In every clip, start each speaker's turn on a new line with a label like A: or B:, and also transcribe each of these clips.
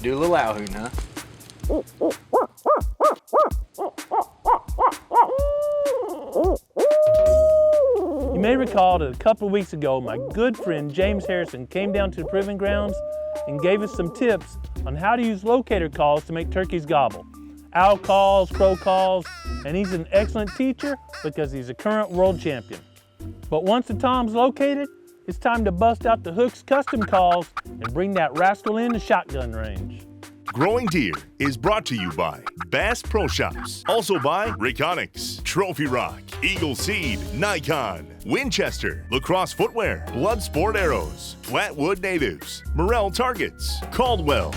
A: Do a little owl hooting, huh?
B: You may recall that a couple of weeks ago, my good friend James Harrison came down to the proving grounds and gave us some tips on how to use locator calls to make turkeys gobble. Owl calls, crow calls, and he's an excellent teacher because he's a current world champion. But once the tom's located, it's time to bust out the Hooks custom calls and bring that rascal in to shotgun range.
C: Growing Deer is brought to you by Bass Pro Shops, also by Rayconics, Trophy Rock, Eagle Seed, Nikon, Winchester, Lacrosse Footwear, Blood Sport Arrows, Flatwood Natives, Morel Targets, Caldwell,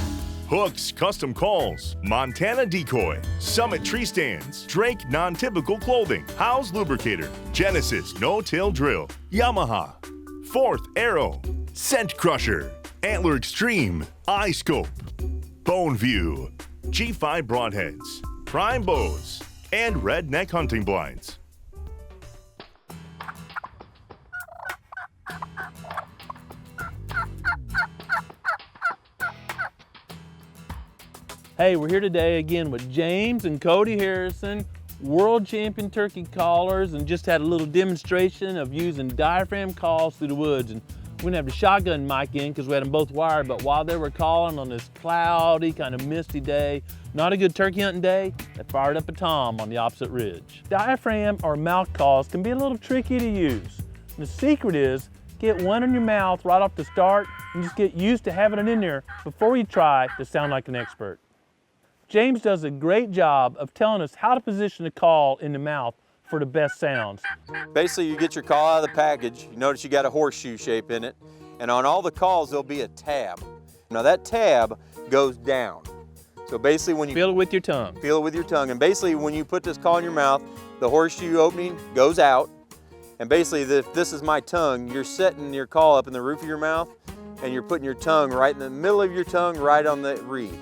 C: Hooks Custom Calls, Montana Decoy, Summit Tree Stands, Drake Non-Typical Clothing, Howe's Lubricator, Genesis No-Till Drill, Yamaha, Fourth Arrow, Scent Crusher, Antler Extreme, iScope, Bone View, G5 Broadheads, Prime Bows, and Redneck Hunting Blinds.
B: Hey, we're here today again with James and Cody Harrison, world champion turkey callers, and just had a little demonstration of using diaphragm calls through the woods. And we're gonna have the shotgun mic in because we had them both wired, but while they were calling on this cloudy, kind of misty day, not a good turkey hunting day, they fired up a tom on the opposite ridge. Diaphragm or mouth calls can be a little tricky to use. And the secret is get one in your mouth right off the start and just get used to having it in there before you try to sound like an expert. James does a great job of telling us how to position the call in the mouth for the best sounds.
D: Basically, you get your call out of the package. You notice you got a horseshoe shape in it. And on all the calls, there'll be a tab. Now that tab goes down. So basically when you
B: feel it with your tongue.
D: Feel it with your tongue. And basically when you put this call in your mouth, the horseshoe opening goes out. And basically if this is my tongue, you're setting your call up in the roof of your mouth and you're putting your tongue right in the middle of your tongue, right on the reed.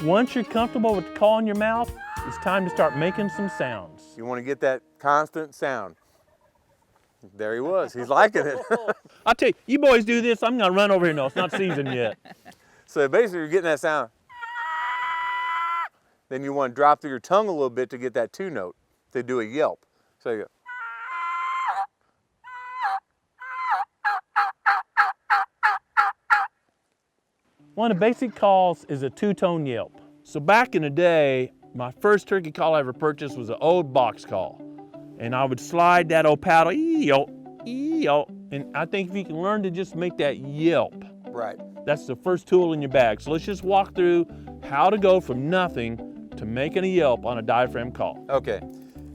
B: Once you're comfortable with the call in your mouth, it's time to start making some sounds.
D: You want to get that constant sound. There he was, he's liking it.
B: I'll tell you, you boys do this, I'm gonna run over here. No, it's not seasoned yet.
D: So basically you're getting that sound. Then you want to drop through your tongue a little bit to get that two note, to do a yelp. So you go.
B: One of the basic calls is a two-tone yelp. So back in the day, my first turkey call I ever purchased was an old box call. And I would slide that old paddle, ee-yelp, ee-yelp. And I think if you can learn to just make that yelp,
D: right,
B: that's the first tool in your bag. So let's just walk through how to go from nothing to making a yelp on a diaphragm call.
D: Okay,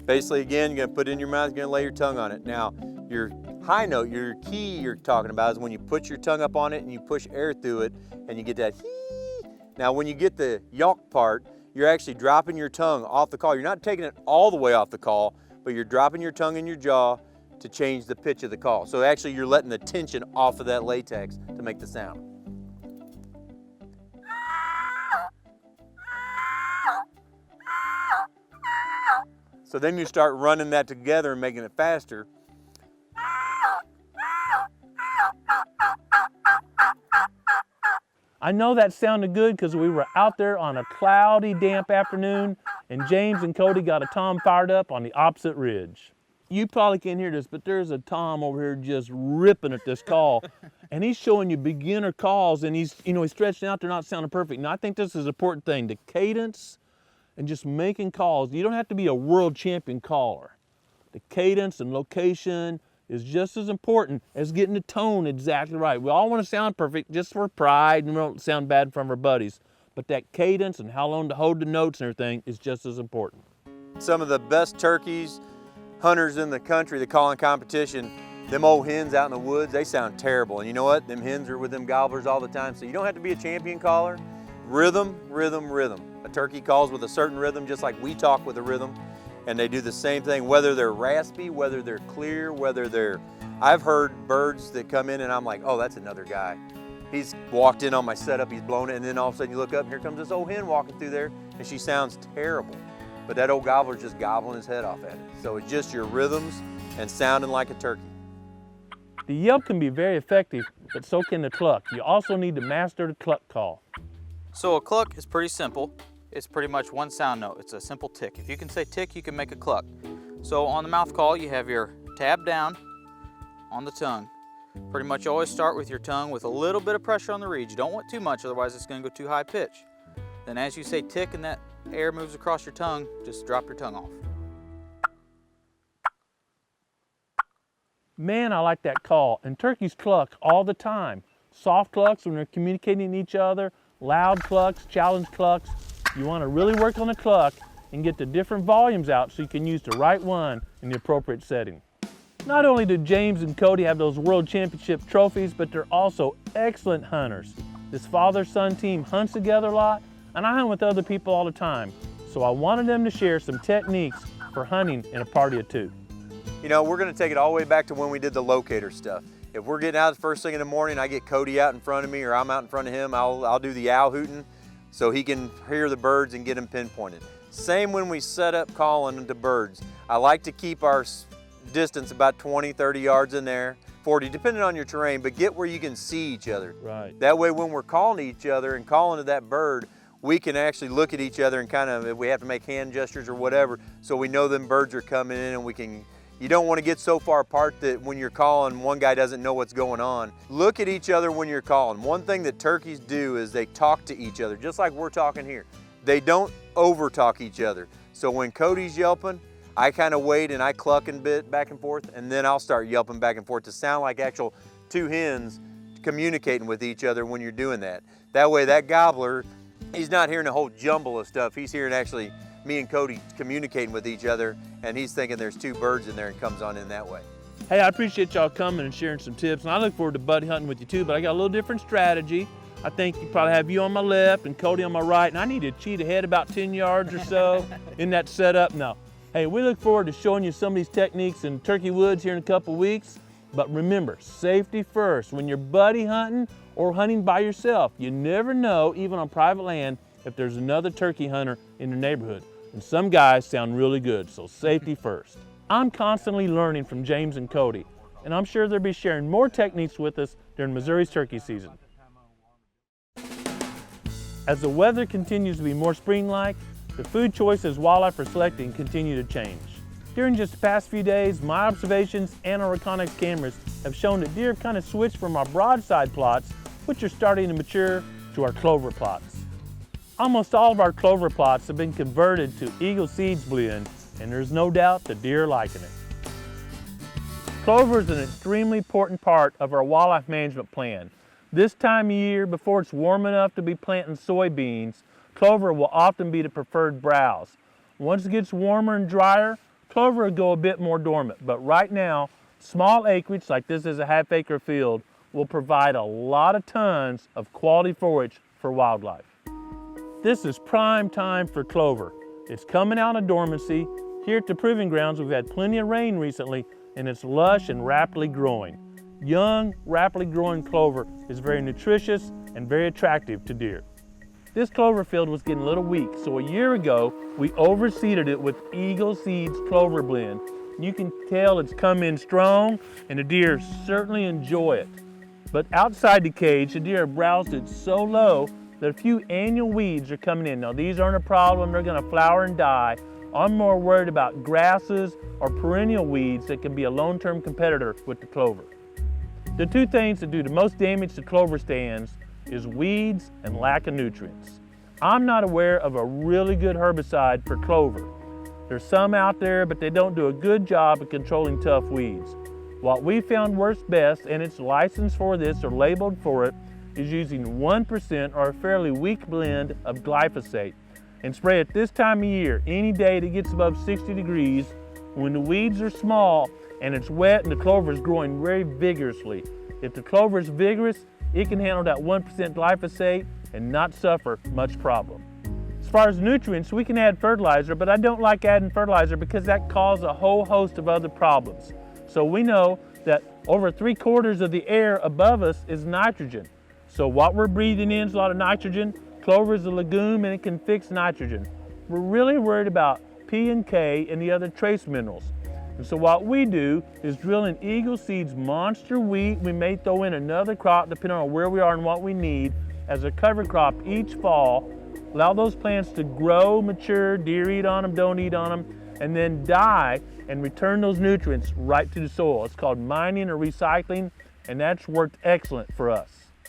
D: basically again, you're gonna put it in your mouth, you're gonna lay your tongue on it. Now, your high note, your key you're talking about is when you put your tongue up on it and you push air through it and you get that hee. Now when you get the yelp part, you're actually dropping your tongue off the call. You're not taking it all the way off the call, but you're dropping your tongue in your jaw to change the pitch of the call. So actually you're letting the tension off of that latex to make the sound. So then you start running that together and making it faster.
B: I know that sounded good because we were out there on a cloudy, damp afternoon and James and Cody got a tom fired up on the opposite ridge. You probably can't hear this, but there's a tom over here just ripping at this call. And he's showing you beginner calls and he's stretching out, they're not sounding perfect. And I think this is an important thing, the cadence and just making calls. You don't have to be a world champion caller. The cadence and location is just as important as getting the tone exactly right. We all want to sound perfect just for pride and we don't sound bad in front of our buddies. But that cadence and how long to hold the notes and everything is just as important.
D: Some of the best turkeys, hunters in the country that call in competition, them old hens out in the woods, they sound terrible. And you know what? Them hens are with them gobblers all the time. So you don't have to be a champion caller. Rhythm, rhythm, rhythm. A turkey calls with a certain rhythm just like we talk with a rhythm. And they do the same thing, whether they're raspy, whether they're clear, whether they're... I've heard birds that come in and I'm like, oh, that's another guy. He's walked in on my setup, he's blown it, and then all of a sudden you look up and here comes this old hen walking through there and she sounds terrible. But that old gobbler's just gobbling his head off at it. So it's just your rhythms and sounding like a turkey.
B: The yelp can be very effective, but so can the cluck. You also need to master the cluck call.
A: So a cluck is pretty simple. It's pretty much one sound note. It's a simple tick. If you can say tick, you can make a cluck. So on the mouth call, you have your tab down on the tongue. Pretty much always start with your tongue with a little bit of pressure on the reed. You don't want too much, otherwise it's going to go too high pitch. Then as you say tick and that air moves across your tongue, just drop your tongue off.
B: Man, I like that call. And turkeys cluck all the time. Soft clucks when they're communicating with each other, loud clucks, challenge clucks. You want to really work on the cluck and get the different volumes out so you can use the right one in the appropriate setting. Not only do James and Cody have those world championship trophies, but they're also excellent hunters. This father-son team hunts together a lot, and I hunt with other people all the time. So I wanted them to share some techniques for hunting in a party of two.
D: You know, we're gonna take it all the way back to when we did the locator stuff. If we're getting out the first thing in the morning, I get Cody out in front of me or I'm out in front of him, I'll do the owl hooting so he can hear the birds and get them pinpointed. Same when we set up calling to birds. I like to keep our distance about 20, 30 yards in there, 40, depending on your terrain, but get where you can see each other.
B: Right.
D: That way when we're calling to each other and calling to that bird, we can actually look at each other and kind of, if we have to make hand gestures or whatever, so we know them birds are coming in and we can. You don't want to get so far apart that when you're calling, one guy doesn't know what's going on. Look at each other when you're calling. One thing that turkeys do is they talk to each other, just like we're talking here. They don't over talk each other. So when Cody's yelping, I kind of wait and I cluck a bit back and forth, and then I'll start yelping back and forth to sound like actual two hens communicating with each other when you're doing that. That way that gobbler, he's not hearing a whole jumble of stuff. He's hearing actually me and Cody communicating with each other, and he's thinking there's two birds in there and comes on in that way.
B: Hey, I appreciate y'all coming and sharing some tips, and I look forward to buddy hunting with you too, but I got a little different strategy. I think you probably have you on my left and Cody on my right, and I need to cheat ahead about 10 yards or so in that setup. No. Hey, we look forward to showing you some of these techniques in turkey woods here in a couple weeks, but remember, safety first. When you're buddy hunting or hunting by yourself, you never know, even on private land, if there's another turkey hunter in your neighborhood. And some guys sound really good, so safety first. I'm constantly learning from James and Cody, and I'm sure they'll be sharing more techniques with us during Missouri's turkey season. As the weather continues to be more spring-like, the food choices wildlife are selecting continue to change. During just the past few days, my observations and our Reconyx cameras have shown that deer have kind of switched from our broadside plots, which are starting to mature, to our clover plots. Almost all of our clover plots have been converted to Eagle Seeds blend, and there's no doubt the deer are liking it. Clover is an extremely important part of our wildlife management plan. This time of year, before it's warm enough to be planting soybeans, clover will often be the preferred browse. Once it gets warmer and drier, clover will go a bit more dormant, but right now, small acreage like this is a half-acre field will provide a lot of tons of quality forage for wildlife. This is prime time for clover. It's coming out of dormancy. Here at the Proving Grounds, we've had plenty of rain recently, and it's lush and rapidly growing. Young, rapidly growing clover is very nutritious and very attractive to deer. This clover field was getting a little weak, so a year ago, we overseeded it with Eagle Seeds Clover Blend. You can tell it's come in strong, and the deer certainly enjoy it. But outside the cage, the deer have browsed it so low that a few annual weeds are coming in. Now these aren't a problem, they're gonna flower and die. I'm more worried about grasses or perennial weeds that can be a long-term competitor with the clover. The two things that do the most damage to clover stands is weeds and lack of nutrients. I'm not aware of a really good herbicide for clover. There's some out there, but they don't do a good job of controlling tough weeds. What we found works best, and it's licensed for this or labeled for it, is using 1% or a fairly weak blend of glyphosate and spray it this time of year, any day that gets above 60 degrees, when the weeds are small and it's wet and the clover is growing very vigorously. If the clover is vigorous, it can handle that 1% glyphosate and not suffer much problem. As far as nutrients, we can add fertilizer, but I don't like adding fertilizer because that causes a whole host of other problems. So we know that over 3/4 of the air above us is nitrogen. So what we're breathing in is a lot of nitrogen. Clover is a legume and it can fix nitrogen. We're really worried about P and K and the other trace minerals. And so what we do is drill in Eagle Seeds monster wheat. We may throw in another crop depending on where we are and what we need. as a cover crop each fall. Allow those plants to grow, mature, deer eat on them, don't eat on them, and then die and return those nutrients right to the soil. It's called mining or recycling, and that's worked excellent for us.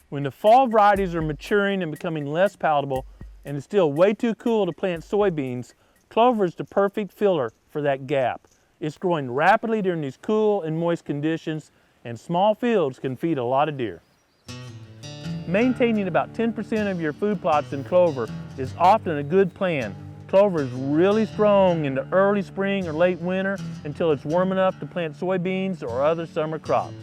B: When the fall varieties are maturing and becoming less palatable, and it's still way too cool to plant soybeans, clover is the perfect filler for that gap. It's growing rapidly during these cool and moist conditions, and small fields can feed a lot of deer. Maintaining about 10% of your food plots in clover is often a good plan. Clover is really strong in the early spring or late winter until it's warm enough to plant soybeans or other summer crops.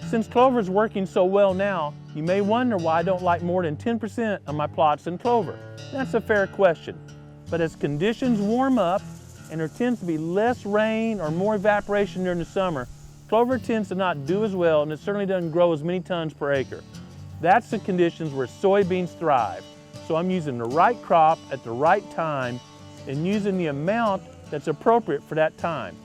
B: Since clover is working so well now, you may wonder why I don't like more than 10% of my plots in clover. That's a fair question. But as conditions warm up and there tends to be less rain or more evaporation during the summer, clover tends to not do as well, and it certainly doesn't grow as many tons per acre. That's the conditions where soybeans thrive. So I'm using the right crop at the right time and using the amount that's appropriate for that time.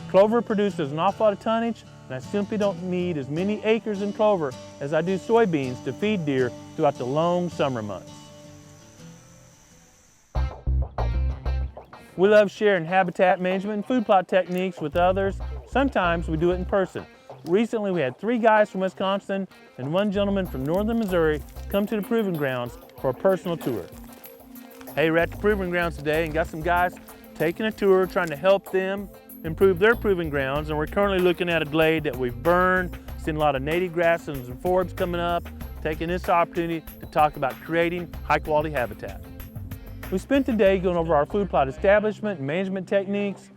B: Clover produces an awful lot of tonnage, and I simply don't need as many acres in clover as I do soybeans to feed deer throughout the long summer months. We love sharing habitat management and food plot techniques with others. Sometimes we do it in person. Recently we had 3 guys from Wisconsin and 1 gentleman from northern Missouri come to the proving grounds for a personal tour. Hey, we're at the proving grounds today and got some guys taking a tour, trying to help them improve their proving grounds, and we're currently looking at a glade that we've burned, seen a lot of native grasses and forbs coming up, taking this opportunity to talk about creating high quality habitat. We spent the day going over our food plot establishment and management techniques,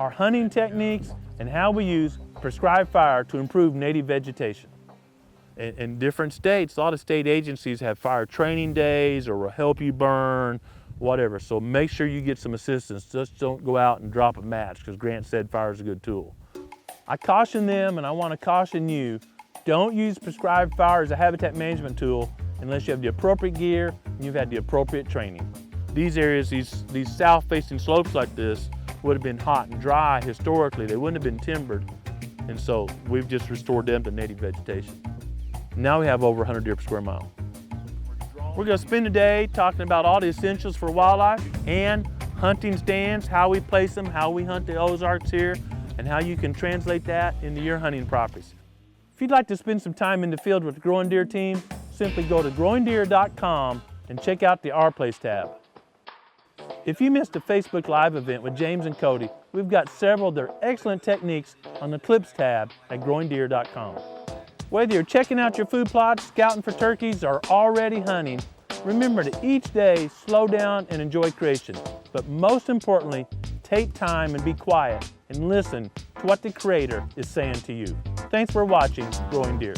B: our hunting techniques, and how we use prescribed fire to improve native vegetation. In different states, a lot of state agencies have fire training days or will help you burn, whatever. So make sure you get some assistance. Just don't go out and drop a match, because Grant said fire is a good tool. I caution them, and I want to caution you, don't use prescribed fire as a habitat management tool unless you have the appropriate gear and you've had the appropriate training. These areas, these south-facing slopes like this, would have been hot and dry historically. They wouldn't have been timbered. And so we've just restored them to native vegetation. Now we have over 100 deer per square mile. We're going to spend the day talking about all the essentials for wildlife and hunting stands, how we place them, how we hunt the Ozarks here, and how you can translate that into your hunting properties. If you'd like to spend some time in the field with the Growing Deer team, simply go to GrowingDeer.tv and check out the Our Place tab. If you missed a Facebook Live event with James and Cody, we've got several of their excellent techniques on the Clips tab at GrowingDeer.tv. Whether you're checking out your food plots, scouting for turkeys, or already hunting, remember to each day slow down and enjoy creation. But most importantly, take time and be quiet and listen to what the Creator is saying to you. Thanks for watching Growing Deer.